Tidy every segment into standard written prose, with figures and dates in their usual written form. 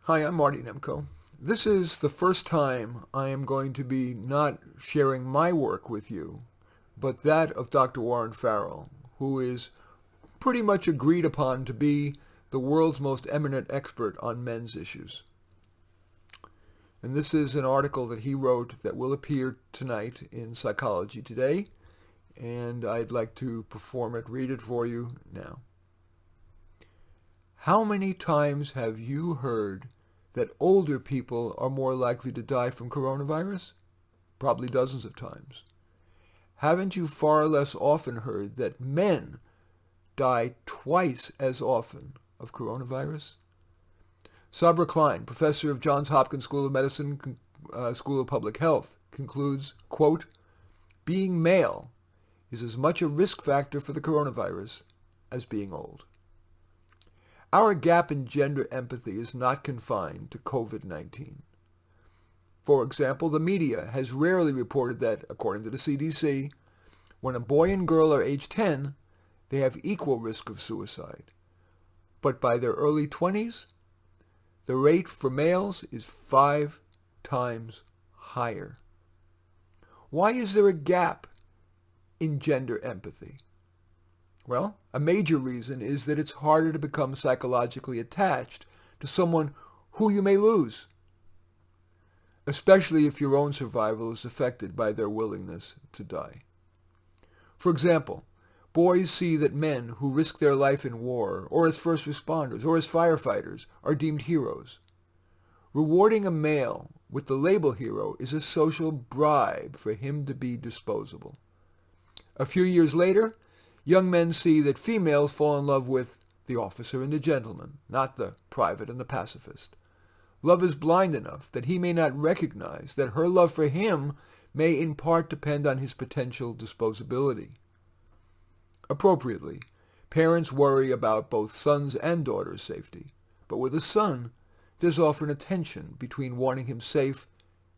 Hi, I'm Marty Nemko. This is the first time I am going to be not sharing my work with you, but that of Dr. Warren Farrell, who is pretty much agreed upon to be the world's most eminent expert on men's issues. And this is an article that he wrote that will appear tonight in Psychology Today, and I'd like to read it for you now. How many times have you heard that older people are more likely to die from coronavirus? Probably dozens of times. Haven't you far less often heard that men die twice as often of coronavirus? Sabra Klein, professor of Johns Hopkins School of Medicine, School of Public Health, concludes, quote, being male is as much a risk factor for the coronavirus as being old. Our gap in gender empathy is not confined to COVID-19. For example, the media has rarely reported that, according to the CDC, when a boy and girl are age 10, they have equal risk of suicide. But by their early 20s, the rate for males is 5 times higher. Why is there a gap in gender empathy? Well, a major reason is that it's harder to become psychologically attached to someone who you may lose, especially if your own survival is affected by their willingness to die. For example, boys see that men who risk their life in war, or as first responders, or as firefighters, are deemed heroes. Rewarding a male with the label hero is a social bribe for him to be disposable. A few years later, young men see that females fall in love with the officer and the gentleman, not the private and the pacifist. Love is blind enough that he may not recognize that her love for him may in part depend on his potential disposability. Appropriately, parents worry about both sons' and daughters' safety, but with a son, there's often a tension between wanting him safe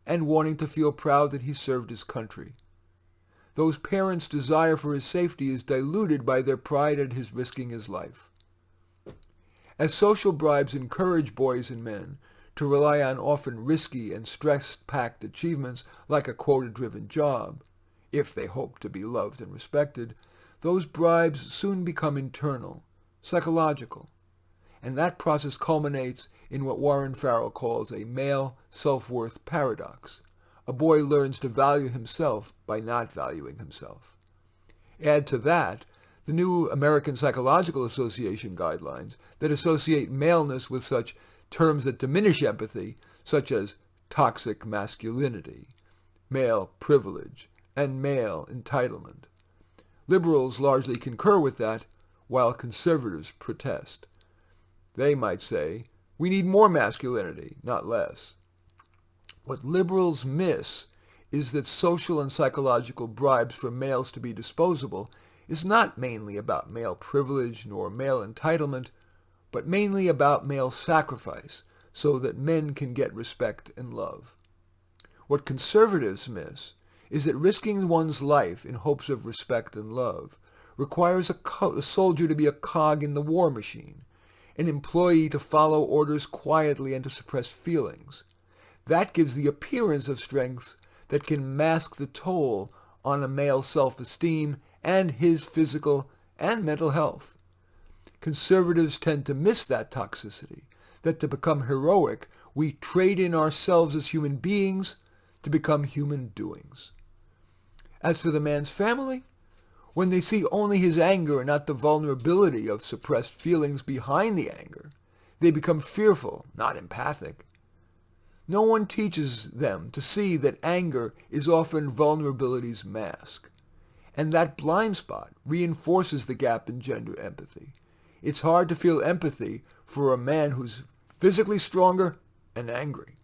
and wanting to feel proud that he served his country. Those parents' desire for his safety is diluted by their pride at his risking his life. As social bribes encourage boys and men to rely on often risky and stress-packed achievements like a quota-driven job, if they hope to be loved and respected, those bribes soon become internal, psychological, and that process culminates in what Warren Farrell calls a male self-worth paradox. A boy learns to value himself by not valuing himself. Add to that the new American Psychological Association guidelines that associate maleness with such terms that diminish empathy, such as toxic masculinity, male privilege, and male entitlement. Liberals largely concur with that, while conservatives protest. They might say, we need more masculinity, not less. What liberals miss is that social and psychological bribes for males to be disposable is not mainly about male privilege nor male entitlement, but mainly about male sacrifice so that men can get respect and love. What conservatives miss is that risking one's life in hopes of respect and love requires a soldier to be a cog in the war machine, an employee to follow orders quietly and to suppress feelings. That gives the appearance of strength that can mask the toll on a male's self-esteem and his physical and mental health. Conservatives tend to miss that toxicity, that to become heroic, we trade in ourselves as human beings to become human doings. As for the man's family, when they see only his anger and not the vulnerability of suppressed feelings behind the anger, they become fearful, not empathic. No one teaches them to see that anger is often vulnerability's mask, and that blind spot reinforces the gap in gender empathy. It's hard to feel empathy for a man who's physically stronger and angry.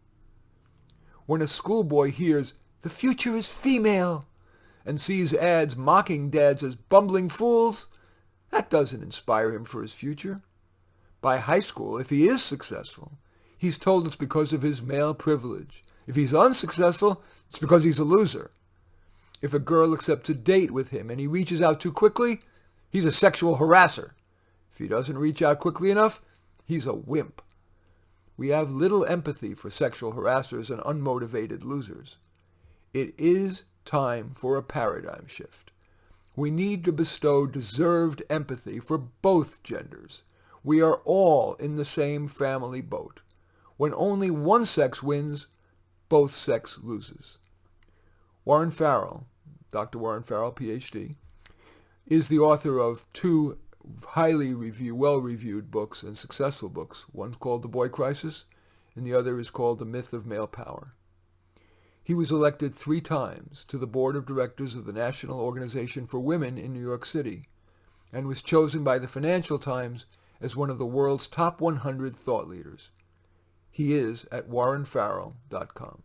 When a schoolboy hears, "The future is female," and sees ads mocking dads as bumbling fools, that doesn't inspire him for his future. By high school, if he is successful, he's told it's because of his male privilege. If he's unsuccessful, it's because he's a loser. If a girl accepts a date with him and he reaches out too quickly, he's a sexual harasser. If he doesn't reach out quickly enough, he's a wimp. We have little empathy for sexual harassers and unmotivated losers. It is time for a paradigm shift. We need to bestow deserved empathy for both genders. We are all in the same family boat. When only one sex wins, both sex loses. Warren Farrell, Dr. Warren Farrell, PhD, is the author of two well-reviewed books and successful books. One's called The Boy Crisis, and the other is called The Myth of Male Power. He was elected 3 times to the board of directors of the National Organization for Women in New York City, and was chosen by the Financial Times as one of the world's top 100 thought leaders. He is at warrenfarrell.com.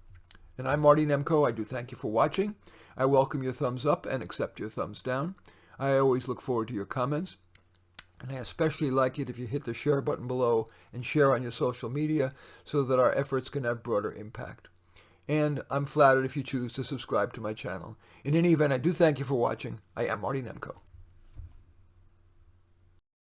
And I'm Marty Nemko. I do thank you for watching. I welcome your thumbs up and accept your thumbs down. I always look forward to your comments. And I especially like it if you hit the share button below and share on your social media so that our efforts can have broader impact. And I'm flattered if you choose to subscribe to my channel. In any event, I do thank you for watching. I am Marty Nemko.